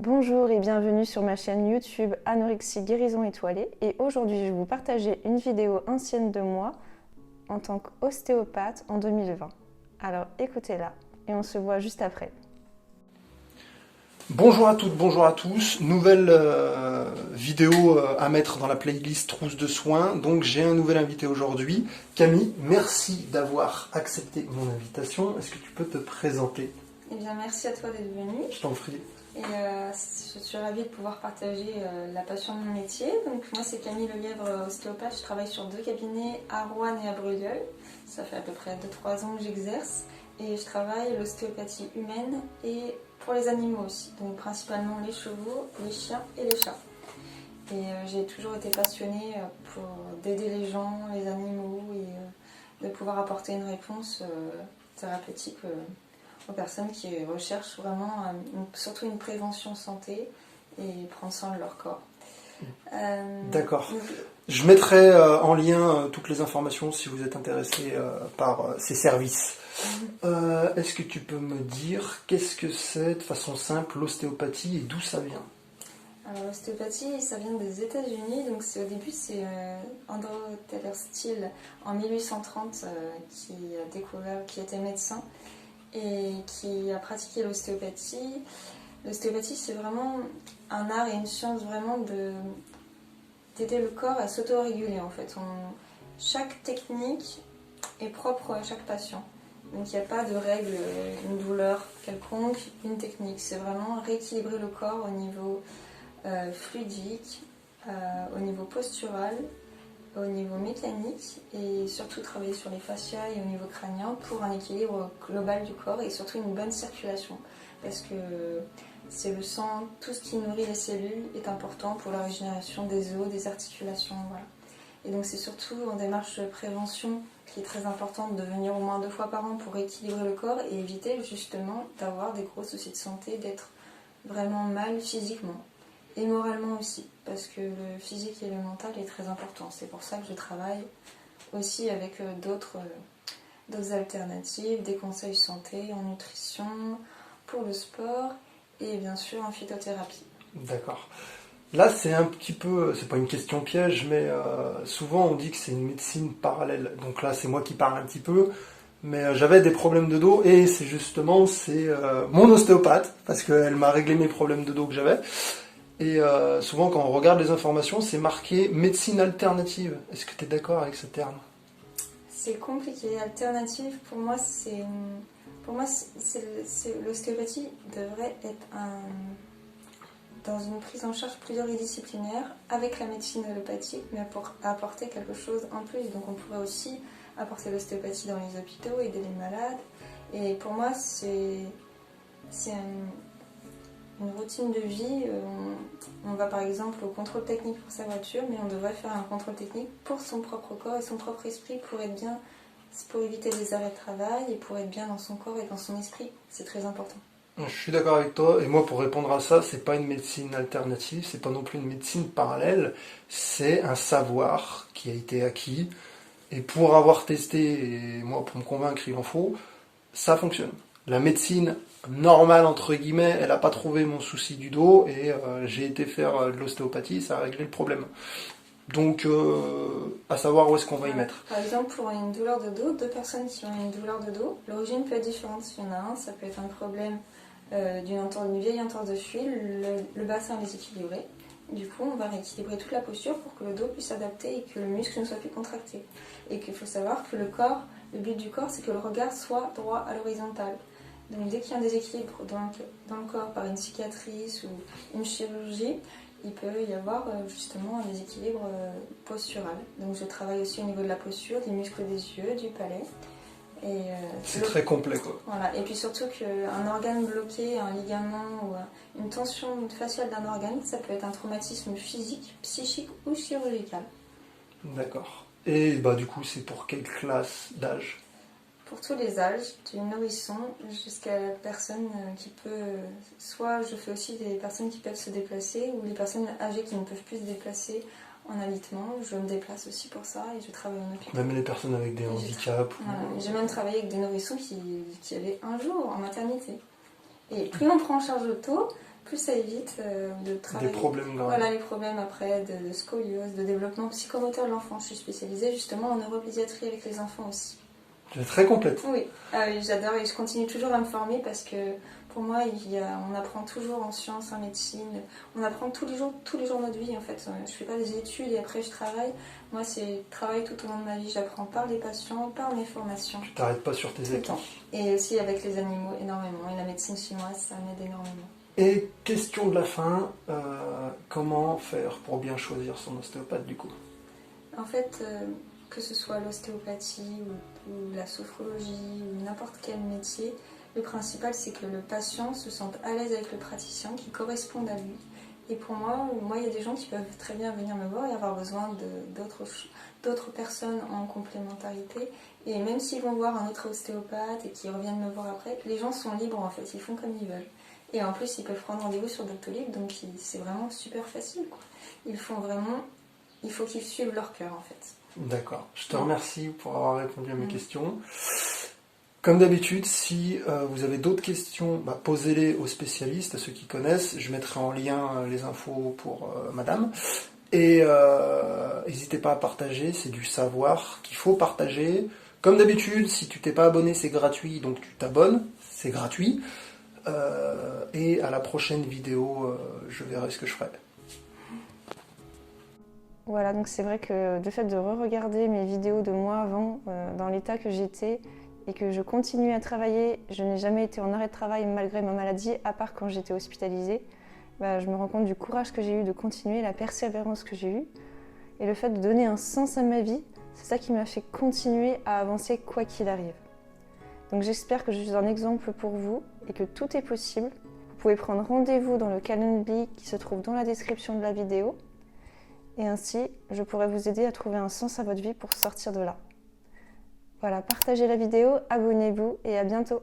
Bonjour et bienvenue sur ma chaîne YouTube Anorexie Guérison Étoilée et aujourd'hui je vais vous partager une vidéo ancienne de moi en tant qu'ostéopathe en 2020. Alors écoutez-la et on se voit juste après. Bonjour à toutes, bonjour à tous. Nouvelle vidéo à mettre dans la playlist Trousse de soins. Donc j'ai un nouvel invité aujourd'hui. Camille, merci d'avoir accepté mon invitation. Est-ce que tu peux te présenter? Eh bien, merci à toi d'être venu. Je t'en prie. Et je suis ravie de pouvoir partager la passion de mon métier. Donc, moi, c'est Camille Lelièvre, ostéopathe. Je travaille sur 2 cabinets à Roanne et à Bruegel. Ça fait à peu près 2-3 ans que j'exerce. Et je travaille l'ostéopathie humaine et pour les animaux aussi. Donc, principalement les chevaux, les chiens et les chats. Et j'ai toujours été passionnée pour d'aider les gens, les animaux et de pouvoir apporter une réponse thérapeutique aux personnes qui recherchent vraiment surtout une prévention santé et prendre soin de leur corps. D'accord. Je mettrai en lien toutes les informations si vous êtes intéressé par ces services. Est-ce que tu peux me dire qu'est-ce que c'est de façon simple l'ostéopathie et d'où ça vient? Alors l'ostéopathie, ça vient des États-Unis, donc au début c'est Andrew Taylor Still en 1830 qui était médecin et qui a pratiqué l'ostéopathie. L'ostéopathie, c'est vraiment un art et une science vraiment d'aider le corps à s'auto-réguler en fait. Chaque technique est propre à chaque patient. Donc il n'y a pas de règle, une douleur quelconque, une technique. C'est vraiment rééquilibrer le corps au niveau fluidique, au niveau postural, au niveau mécanique et surtout travailler sur les fascias et au niveau crânien pour un équilibre global du corps et surtout une bonne circulation parce que c'est le sang, tout ce qui nourrit les cellules est important pour la régénération des os, des articulations, voilà. Et donc c'est surtout en démarche de prévention qui est très importante de venir au moins 2 fois par an pour équilibrer le corps et éviter justement d'avoir des gros soucis de santé, d'être vraiment mal physiquement. Et moralement aussi, parce que le physique et le mental est très important. C'est pour ça que je travaille aussi avec d'autres alternatives, des conseils santé, en nutrition, pour le sport et bien sûr en phytothérapie. D'accord. Là, c'est un petit peu, c'est pas une question piège, mais souvent on dit que c'est une médecine parallèle. Donc là, c'est moi qui parle un petit peu, mais j'avais des problèmes de dos et c'est mon ostéopathe, parce qu'elle m'a réglé mes problèmes de dos que j'avais. Et souvent, quand on regarde les informations, c'est marqué médecine alternative. Est-ce que tu es d'accord avec ce terme? C'est compliqué. Alternative, pour moi, l'ostéopathie devrait être dans une prise en charge pluridisciplinaire avec la médecine allopathique, mais pour apporter quelque chose en plus. Donc, on pourrait aussi apporter l'ostéopathie dans les hôpitaux, aider les malades. Et pour moi, c'est une routine de vie. On va par exemple au contrôle technique pour sa voiture, mais on devrait faire un contrôle technique pour son propre corps et son propre esprit pour être bien, pour éviter les arrêts de travail et pour être bien dans son corps et dans son esprit. C'est très important. Je suis d'accord avec toi, et moi pour répondre à ça, c'est pas une médecine alternative, c'est pas non plus une médecine parallèle, c'est un savoir qui a été acquis, et pour avoir testé, et moi pour me convaincre il en faut, ça fonctionne. La médecine normale entre guillemets, elle n'a pas trouvé mon souci du dos, et j'ai été faire de l'ostéopathie, ça a réglé le problème. Donc, à savoir où est-ce qu'on va y mettre. Par exemple, pour une douleur de dos, 2 personnes qui ont une douleur de dos, l'origine peut être différente. Il y en a un, ça peut être un problème d'une vieille entorse de cheville, le bassin est déséquilibré. Du coup, on va rééquilibrer toute la posture pour que le dos puisse s'adapter et que le muscle ne soit plus contracté. Et qu'il faut savoir que le but du corps, c'est que le regard soit droit à l'horizontale. Donc dès qu'il y a un déséquilibre dans le corps par une cicatrice ou une chirurgie, il peut y avoir justement un déséquilibre postural. Donc je travaille aussi au niveau de la posture, des muscles des yeux, du palais. C'est très complet quoi. Voilà. Et puis surtout qu'un organe bloqué, un ligament ou une tension faciale d'un organe, ça peut être un traumatisme physique, psychique ou chirurgical. D'accord. Et bah du coup c'est pour quelle classe d'âge? Pour tous les âges, du nourrisson jusqu'à la personne qui peut... Soit je fais aussi des personnes qui peuvent se déplacer ou les personnes âgées qui ne peuvent plus se déplacer en alitement. Je me déplace aussi pour ça et je travaille en hôpital. Même les personnes avec des handicaps. Voilà. J'ai même travaillé avec des nourrissons qui allaient un jour en maternité. Et plus on prend en charge le tôt, plus ça évite de travailler. Des problèmes graves. Voilà, les problèmes après de scoliose, de développement psychomoteur de l'enfant. Je suis spécialisée justement en neuropédiatrie avec les enfants aussi. Tu es très complète. Oui, oui, j'adore et je continue toujours à me former parce que pour moi, on apprend toujours en sciences, en médecine. On apprend tous les jours de notre vie en fait. Je fais pas des études et après je travaille. Moi, c'est travail tout au long de ma vie. J'apprends par les patients, par mes formations. Tu t'arrêtes pas sur tes Tout le acquis. temps. Et aussi avec les animaux, énormément. Et la médecine chinoise, ça m'aide énormément. Et question de la fin, comment faire pour bien choisir son ostéopathe du coup? En fait, que ce soit l'ostéopathie ou la sophrologie ou n'importe quel métier, le principal c'est que le patient se sente à l'aise avec le praticien, qui corresponde à lui. Et pour moi, il y a des gens qui peuvent très bien venir me voir et avoir besoin d'autres personnes en complémentarité. Et même s'ils vont voir un autre ostéopathe et qu'ils reviennent me voir après, les gens sont libres en fait, ils font comme ils veulent. Et en plus, ils peuvent prendre rendez-vous sur Doctolib, donc c'est vraiment super facile, quoi. Il faut qu'ils suivent leur cœur en fait. D'accord. Je te remercie pour avoir répondu à mes questions. Comme d'habitude, si vous avez d'autres questions, posez-les aux spécialistes, à ceux qui connaissent. Je mettrai en lien les infos pour madame. Et n'hésitez pas à partager, c'est du savoir qu'il faut partager. Comme d'habitude, si tu t'es pas abonné, c'est gratuit, donc tu t'abonnes, c'est gratuit. Et à la prochaine vidéo, je verrai ce que je ferai. Voilà, donc c'est vrai que le fait de re-regarder mes vidéos de moi avant, dans l'état que j'étais, et que je continue à travailler, je n'ai jamais été en arrêt de travail malgré ma maladie, à part quand j'étais hospitalisée, je me rends compte du courage que j'ai eu de continuer, la persévérance que j'ai eue, et le fait de donner un sens à ma vie, c'est ça qui m'a fait continuer à avancer quoi qu'il arrive. Donc j'espère que je suis un exemple pour vous, et que tout est possible. Vous pouvez prendre rendez-vous dans le Calendly qui se trouve dans la description de la vidéo, et ainsi, je pourrai vous aider à trouver un sens à votre vie pour sortir de là. Voilà, partagez la vidéo, abonnez-vous et à bientôt.